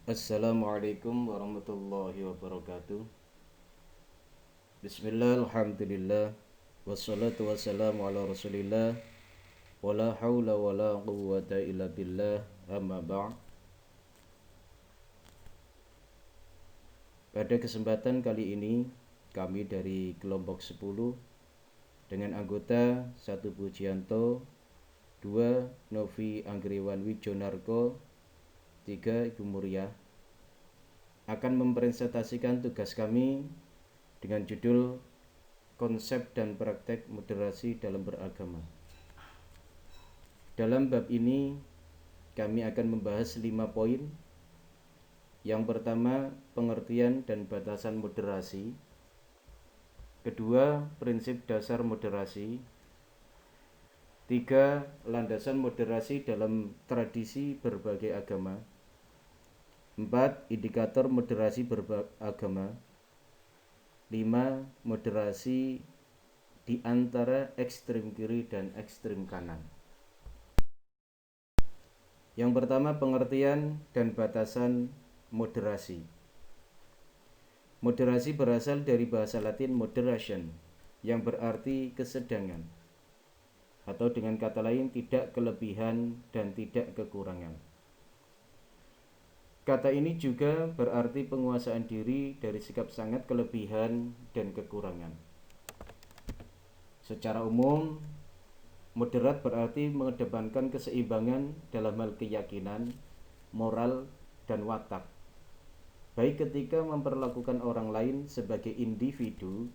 Assalamualaikum warahmatullahi wabarakatuh. Bismillah, alhamdulillah. Wassalatu wassalamu ala rasulillah. Wala hawla wala quwwata illa billah. Amma ba'd. Pada kesempatan kali ini kami dari kelompok 10 dengan anggota 1 Pujianto, 2 Novi Anggriwan Wijonarko, 3 Ibu Muria akan mempresentasikan tugas kami dengan judul Konsep dan Praktek Moderasi dalam Beragama. Dalam bab ini kami akan membahas 5 poin. Yang pertama, pengertian dan batasan moderasi. Kedua, prinsip dasar moderasi. 3, landasan moderasi dalam tradisi berbagai agama. 4, indikator moderasi beragama. 5, moderasi di antara ekstrem kiri dan ekstrem kanan. Yang pertama, pengertian dan batasan moderasi. Moderasi berasal dari bahasa Latin moderation, yang berarti kesedangan, atau dengan kata lain tidak kelebihan dan tidak kekurangan. Kata ini juga berarti penguasaan diri dari sikap sangat kelebihan dan kekurangan. Secara umum, moderat berarti mengedepankan keseimbangan dalam hal keyakinan, moral, dan watak, baik ketika memperlakukan orang lain sebagai individu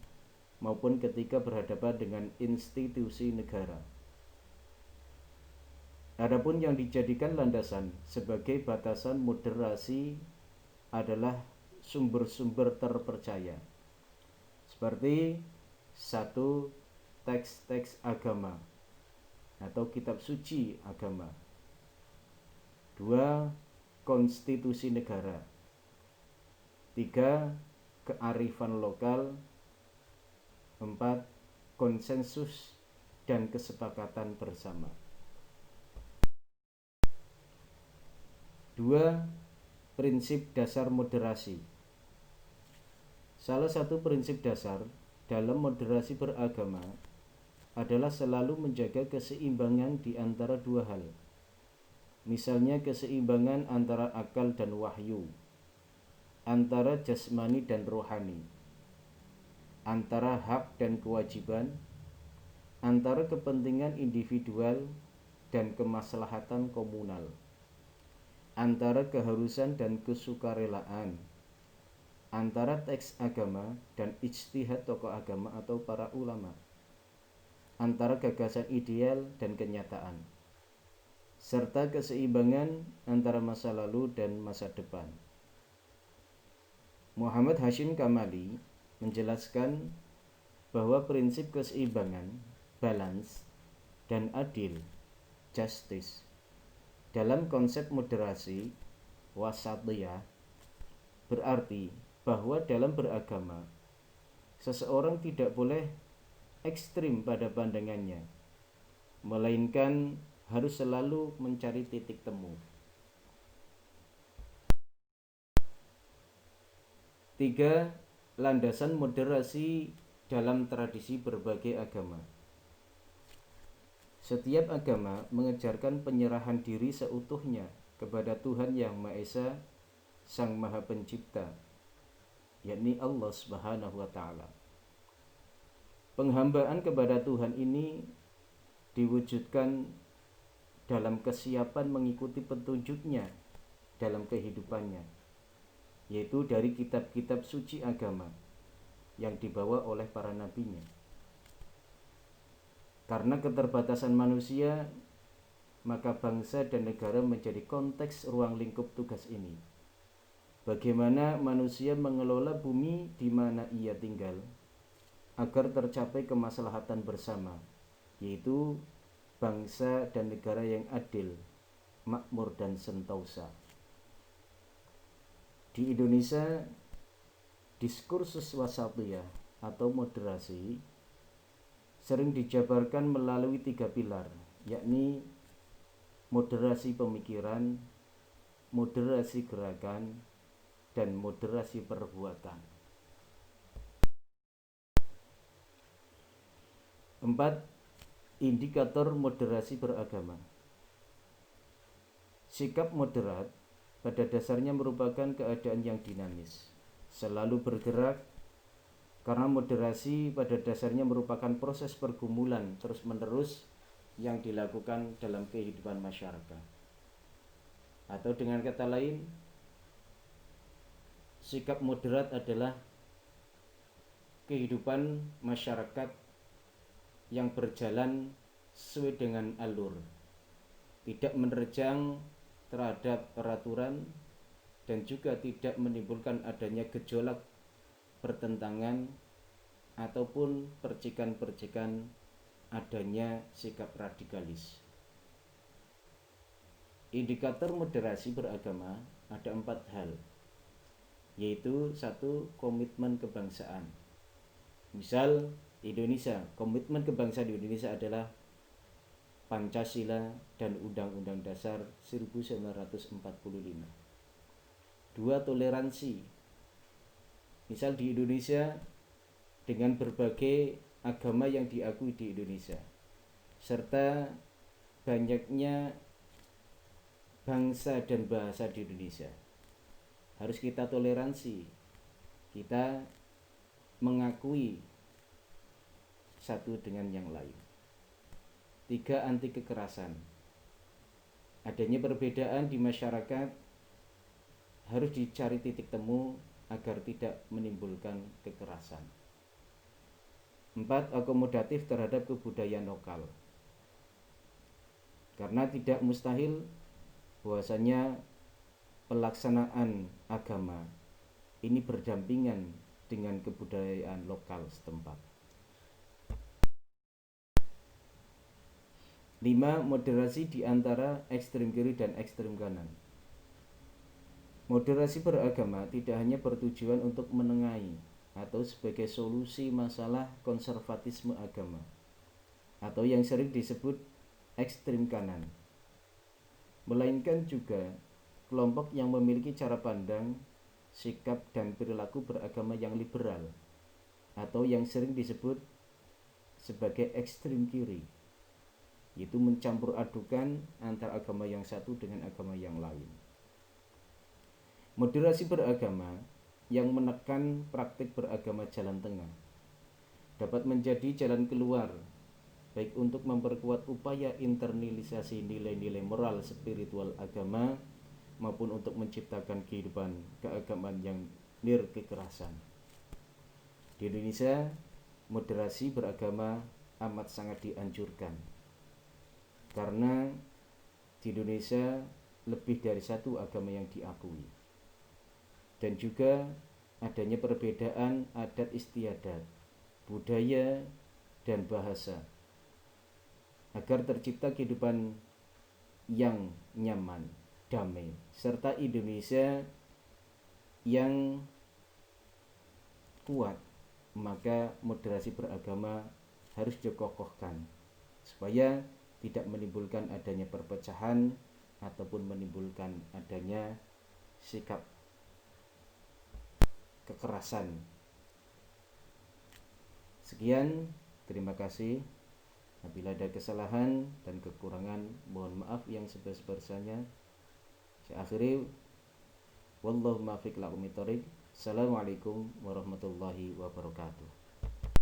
maupun ketika berhadapan dengan institusi negara. Adapun yang dijadikan landasan sebagai batasan moderasi adalah sumber-sumber terpercaya, seperti 1. Teks-teks agama atau kitab suci agama. 2. Konstitusi negara. 3. Kearifan lokal. 4. Konsensus dan kesepakatan bersama. 2. Prinsip dasar moderasi. Salah satu prinsip dasar dalam moderasi beragama adalah selalu menjaga keseimbangan di antara dua hal. Misalnya keseimbangan antara akal dan wahyu, antara jasmani dan rohani, antara hak dan kewajiban, antara kepentingan individual dan kemaslahatan komunal, antara keharusan dan kesukarelaan, antara teks agama dan ijtihad tokoh agama atau para ulama, antara gagasan ideal dan kenyataan, serta keseimbangan antara masa lalu dan masa depan. Muhammad Hashim Kamali menjelaskan bahwa prinsip keseimbangan, balance, dan adil, justice, dalam konsep moderasi, wasatiyah, berarti bahwa dalam beragama, seseorang tidak boleh ekstrim pada pandangannya, melainkan harus selalu mencari titik temu. 3. Landasan moderasi dalam tradisi berbagai agama. Setiap agama mengajarkan penyerahan diri seutuhnya kepada Tuhan Yang Maha Esa, Sang Maha Pencipta, yakni Allah Subhanahu wa Ta'ala. Penghambaan kepada Tuhan ini diwujudkan dalam kesiapan mengikuti petunjuknya dalam kehidupannya, yaitu dari kitab-kitab suci agama yang dibawa oleh para nabinya. Karena keterbatasan manusia, maka bangsa dan negara menjadi konteks ruang lingkup tugas ini. Bagaimana manusia mengelola bumi di mana ia tinggal agar tercapai kemaslahatan bersama, yaitu bangsa dan negara yang adil, makmur dan sentosa. Di Indonesia, diskursus wasatiyah atau moderasi sering dijabarkan melalui 3 pilar, yakni moderasi pemikiran, moderasi gerakan, dan moderasi perbuatan. 4. Indikator moderasi beragama. Sikap moderat pada dasarnya merupakan keadaan yang dinamis, selalu bergerak, karena moderasi pada dasarnya merupakan proses pergumulan terus-menerus yang dilakukan dalam kehidupan masyarakat. Atau dengan kata lain, sikap moderat adalah kehidupan masyarakat yang berjalan sesuai dengan alur, tidak menerjang terhadap peraturan, dan juga tidak menimbulkan adanya gejolak, pertentangan, ataupun percikan-percikan adanya sikap radikalis. Indikator moderasi beragama ada 4 hal, yaitu 1. Komitmen kebangsaan. Misal Indonesia, komitmen kebangsaan di Indonesia adalah Pancasila dan Undang-Undang Dasar 1945. 2. Toleransi. Misal di Indonesia dengan berbagai agama yang diakui di Indonesia, serta banyaknya bangsa dan bahasa di Indonesia, harus kita toleransi, kita mengakui satu dengan yang lain. 3. Anti kekerasan. Adanya perbedaan di masyarakat harus dicari titik temu agar tidak menimbulkan kekerasan. 4. Akomodatif terhadap kebudayaan lokal. Karena tidak mustahil bahwasanya pelaksanaan agama ini berdampingan dengan kebudayaan lokal setempat. 5. Moderasi di antara ekstrem kiri dan ekstrem kanan. Moderasi beragama tidak hanya bertujuan untuk menengahi atau sebagai solusi masalah konservatisme agama, atau yang sering disebut ekstrem kanan, melainkan juga kelompok yang memiliki cara pandang, sikap, dan perilaku beragama yang liberal, atau yang sering disebut sebagai ekstrem kiri, yaitu mencampur adukan antara agama yang satu dengan agama yang lain. Moderasi beragama yang menekan praktik beragama jalan tengah dapat menjadi jalan keluar, baik untuk memperkuat upaya internalisasi nilai-nilai moral spiritual agama maupun untuk menciptakan kehidupan keagamaan yang nirkekerasan. Di Indonesia, moderasi beragama amat sangat dianjurkan, karena di Indonesia lebih dari satu agama yang diakui, dan juga adanya perbedaan adat istiadat, budaya, dan bahasa, agar tercipta kehidupan yang nyaman, damai, serta Indonesia yang kuat. Maka moderasi beragama harus dikokohkan supaya tidak menimbulkan adanya perpecahan ataupun menimbulkan adanya sikap kekerasan. Sekian, terima kasih. Apabila ada kesalahan dan kekurangan, mohon maaf yang sebesar-besarnya. Saya akhiri, wallahu muwaffiq ila aqwamit thoriq. Assalamualaikum warahmatullahi wabarakatuh.